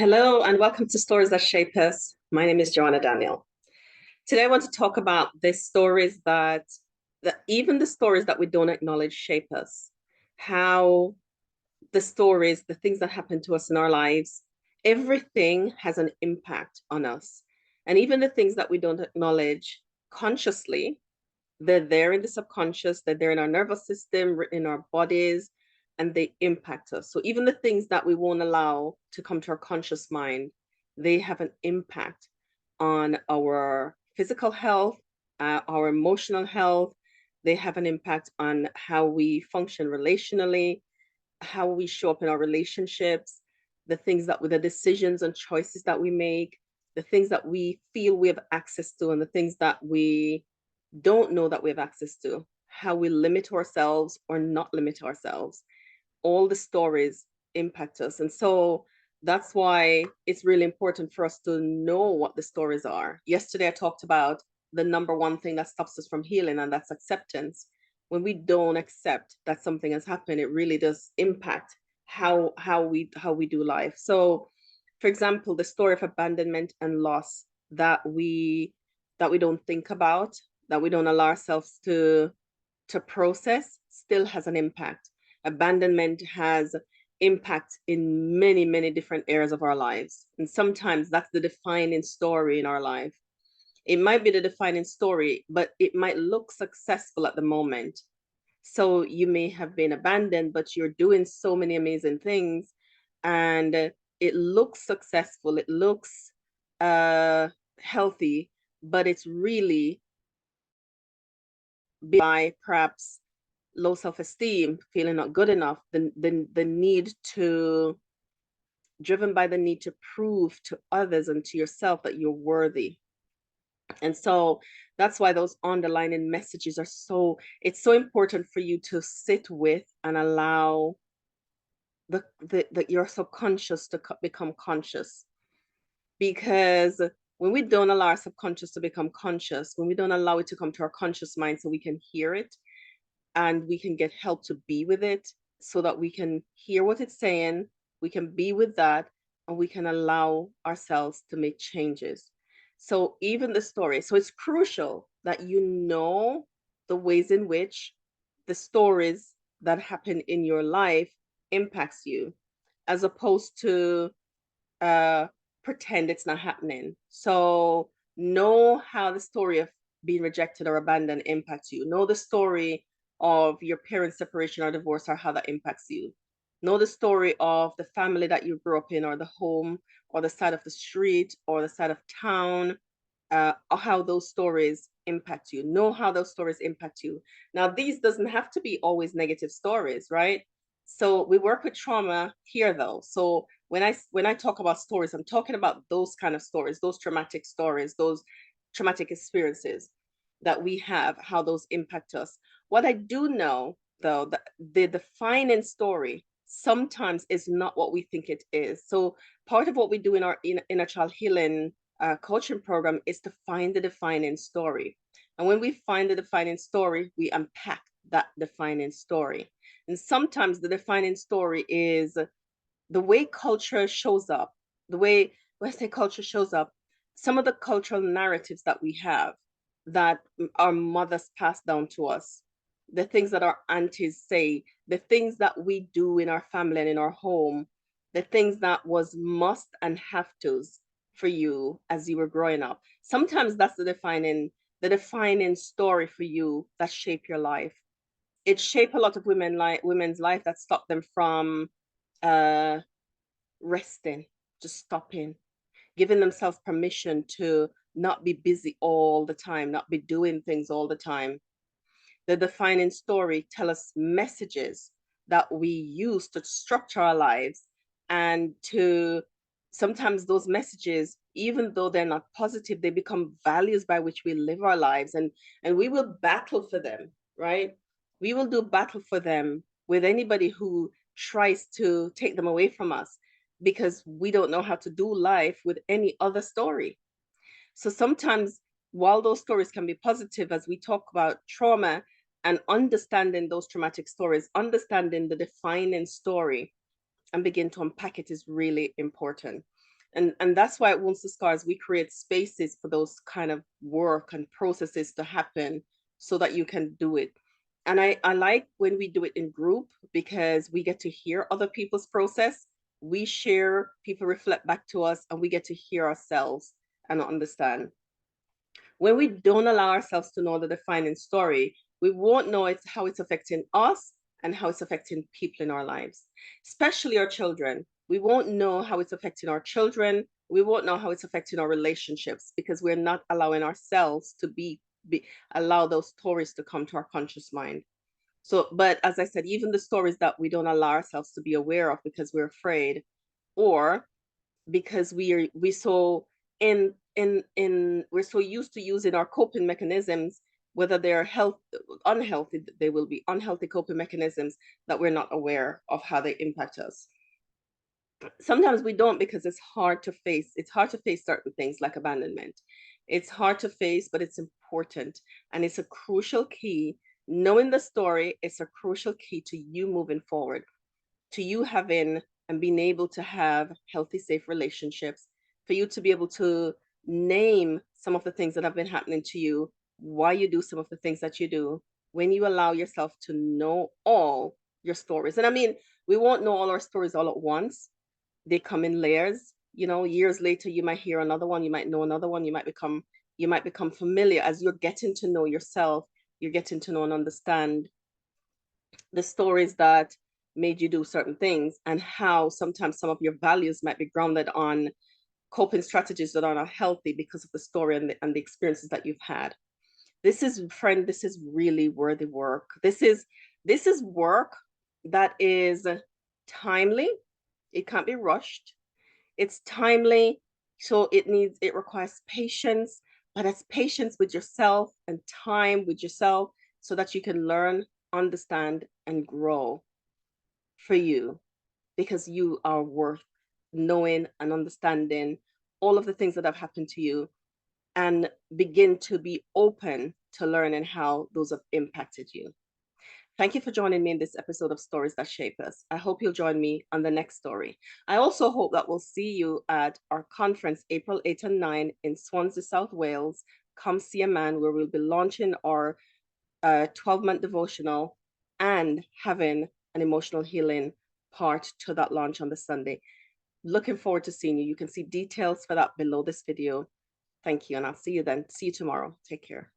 Hello and welcome to Stories That Shape Us. My name is Joanna Daniel. Today I want to talk about the stories that even the stories that we don't acknowledge shape us. How the stories, the things that happen to us in our lives, everything has an impact on us. And even the things that we don't acknowledge consciously, they're there in the subconscious, they're there in our nervous system, in our bodies, and they impact us. So even the things that we won't allow to come to our conscious mind, they have an impact on our physical health, our emotional health. They have an impact on how we function relationally, how we show up in our relationships, the decisions and choices that we make, the things that we feel we have access to, and the things that we don't know that we have access to, how we limit ourselves or not limit ourselves. All the stories impact us. And so that's why it's really important for us to know what the stories are. Yesterday, I talked about the number one thing that stops us from healing, and that's acceptance. When we don't accept that something has happened, it really does impact how we do life. So, for example, the story of abandonment and loss that we don't think about, that we don't allow ourselves to process, still has an impact. Abandonment has impact in many, many different areas of our lives. And sometimes that's the defining story in our life. It might be the defining story, but it might look successful at the moment. So you may have been abandoned, but you're doing so many amazing things, and it looks successful, it looks uh, healthy, but it's really by perhaps low self-esteem, feeling not good enough, the need to, driven by the need to prove to others and to yourself that you're worthy. And so that's why those underlying messages are it's so important for you to sit with and allow your subconscious to become conscious. Because when we don't allow our subconscious to become conscious, when we don't allow it to come to our conscious mind so we can hear it, and we can get help to be with it so that we can hear what it's saying, we can be with that, and we can allow ourselves to make changes. So even the story, so it's crucial that you know the ways in which the stories that happen in your life impacts you, as opposed to uh pretend it's not happening. So know how the story of being rejected or abandoned impacts you. Know the story of your parents' separation or divorce, or how that impacts you. Know the story of the family that you grew up in, or the home, or the side of the street, or the side of town, or how those stories impact you. Know how those stories impact you. Now, these doesn't have to be always negative stories, right? So we work with trauma here, though. So when I talk about stories, I'm talking about those kind of stories, those traumatic stories, those traumatic experiences that we have, how those impact us. What I do know, though, that the defining story sometimes is not what we think it is. So part of what we do in our inner child healing coaching program is to find the defining story. And when we find the defining story, we unpack that defining story. And sometimes the defining story is the way culture shows up, the way, when I say culture shows up, some of the cultural narratives that we have, that our mothers pass down to us, the things that our aunties say, the things that we do in our family and in our home, the things that was must and have tos for you as you were growing up. Sometimes that's the defining story for you that shape your life. It shaped a lot of women's life, that stopped them from uh resting, just stopping, giving themselves permission to not be busy all the time, not be doing things all the time. The defining story tell us messages that we use to structure our lives, and to sometimes those messages, even though they're not positive, they become values by which we live our lives, and we will battle for them, right? We will do battle for them with anybody who tries to take them away from us, because we don't know how to do life with any other story. So sometimes, while those stories can be positive, as we talk about trauma and understanding those traumatic stories, understanding the defining story and begin to unpack it is really important. And that's why at Wounds to Scars, we create spaces for those kind of work and processes to happen so that you can do it. And I like when we do it in group because we get to hear other people's process. We share, people reflect back to us, and we get to hear ourselves and understand. When we don't allow ourselves to know the defining story, we won't know how it's affecting us and how it's affecting people in our lives, especially our children. We won't know how it's affecting our children. We won't know how it's affecting our relationships because we're not allowing ourselves to allow those stories to come to our conscious mind. So, but as I said, even the stories that we don't allow ourselves to be aware of because we're afraid, or because we so in we're so used to using our coping mechanisms, whether they're unhealthy, they will be unhealthy coping mechanisms that we're not aware of how they impact us. Sometimes we don't because it's hard to face certain things like abandonment. It's hard to face, but it's important, and it's a crucial key. Knowing the story is a crucial key to you moving forward, to you having and being able to have healthy, safe relationships, for you to be able to name some of the things that have been happening to you, why you do some of the things that you do, when you allow yourself to know all your stories. And I mean, we won't know all our stories all at once. They come in layers. You know, years later, you might hear another one, you might know another one, you might become familiar as you're getting to know yourself, you're getting to know and understand the stories that made you do certain things, and how sometimes some of your values might be grounded on coping strategies that are not healthy because of the story and the experiences that you've had. This is really worthy work. This is work that is timely. It can't be rushed. It's timely. So it requires patience, but it's patience with yourself and time with yourself so that you can learn, understand, and grow for you, because you are worth knowing and understanding all of the things that have happened to you, and begin to be open to learning how those have impacted you. Thank you for joining me in this episode of Stories That Shape Us. I hope you'll join me on the next story. I also hope that we'll see you at our conference April 8 and 9 in Swansea, South Wales. Come see a man, where we'll be launching our 12-month devotional and having an emotional healing part to that launch on the Sunday. Looking forward to seeing you. You can see details for that below this video. Thank you, and I'll see you then. See you tomorrow. Take care.